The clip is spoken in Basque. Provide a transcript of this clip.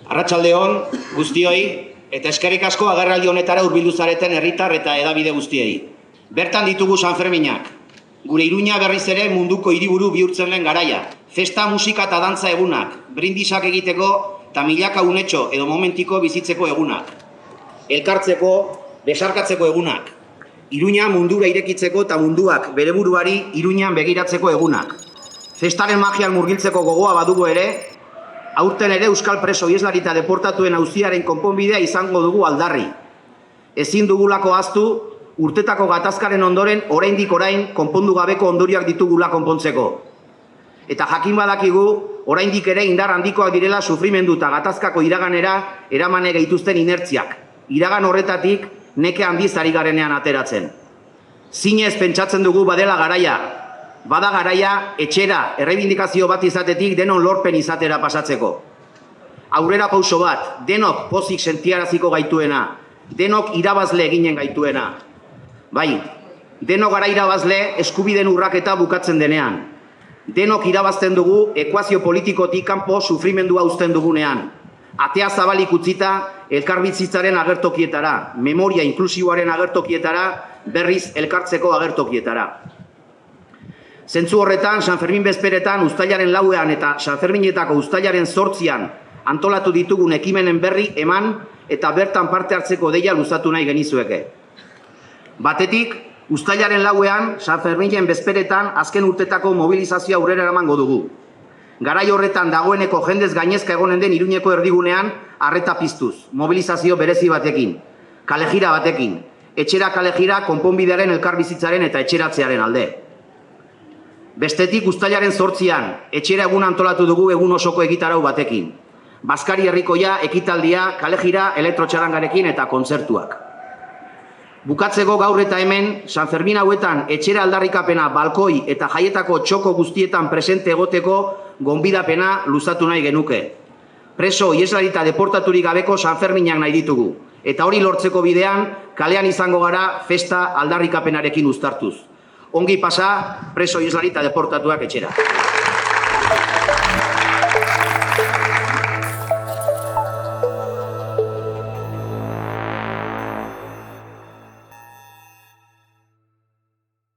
Arratsalde on guztioi eta eskerrik asko agerraldi honetara hurbildu zareten herritar eta hedabide guztiei. Bertan ditugu Sanferminak. Gure Iruña berriz ere munduko hiriburu bihurtzen den garaia. Festa, musika eta dantza egunak, brindisak egiteko eta milaka unetxo edo momentiko bizitzeko egunak. Elkartzeko, besarkatzeko egunak. Iruña mundura irekitzeko eta munduak bere buruari Iruñan begiratzeko egunak. Festaren magian murgiltzeko gogoa badugu ere, aurten ere euskal preso ieslari eta deportatuen auziaren konponbidea izango dugu aldarri. Ezin dugulako ahaztu, urtetako gatazkaren ondoren oraindik orain konpondu gabeko ondorioak ditugula konpontzeko. Eta jakin badakigu, oraindik ere indar handikoak direla sufrimendu eta gatazkako iraganera eramane gaituzten inertziak. Iragan horretatik neke handiz ari garenean ateratzen. Zinez pentsatzen dugu badela garaia. Bada garaia etxera errebindikazio bat izatetik denon lorpen izatera pasatzeko. Aurrera pauso bat, denok pozik sentiaraziko gaituena, denok irabazle eginen gaituena. Bai, denok gara irabazle eskubideen urraketa bukatzen denean. Denok irabazten dugu ekuazio politikotik kanpo sufrimendua uzten dugunean. Atea zabalik utzita elkarbizitzaren agertokietara, memoria inklusiboaren agertokietara, berriz elkartzeko agertokietara. Zentzu horretan, Sanfermin bezperetan uztailaren 4ean eta Sanferminetako uztailaren 8ean antolatu ditugun ekimenen berri eman eta bertan parte hartzeko deia luzatu nahi genizueke. Batetik, uztailaren 4ean Sanferminen bezperetan azken urtetako mobilizazioa aurrera eramango dugu. Garai horretan dagoeneko jendez gainezka egonen den Iruñeko erdigunean arreta piztuz, mobilizazio berezi batekin, kalejira batekin, etxera kalejira konponbidearen elkarbizitzaren eta etxeratzearen alde. Bestetik uztailaren 8ean, etxera egun antolatu dugu egun osoko egitarau batekin. Baskari herrikoia, ekitaldia, kalejira, elektrotxarangarekin eta kontzertuak. Bukatzeko gaur eta hemen, Sanfermin hauetan etxera aldarrikapena balkoi eta jaietako txoko guztietan presente egoteko gonbidapena luzatu nahi genuke. Preso, ieslari eta deportaturik gabeko Sanferminak nahi ditugu. Eta hori lortzeko bidean, kalean izango gara festa aldarrikapenarekin uztartuz. Ongi pasa, preso ieslari eta deportatuak etxera.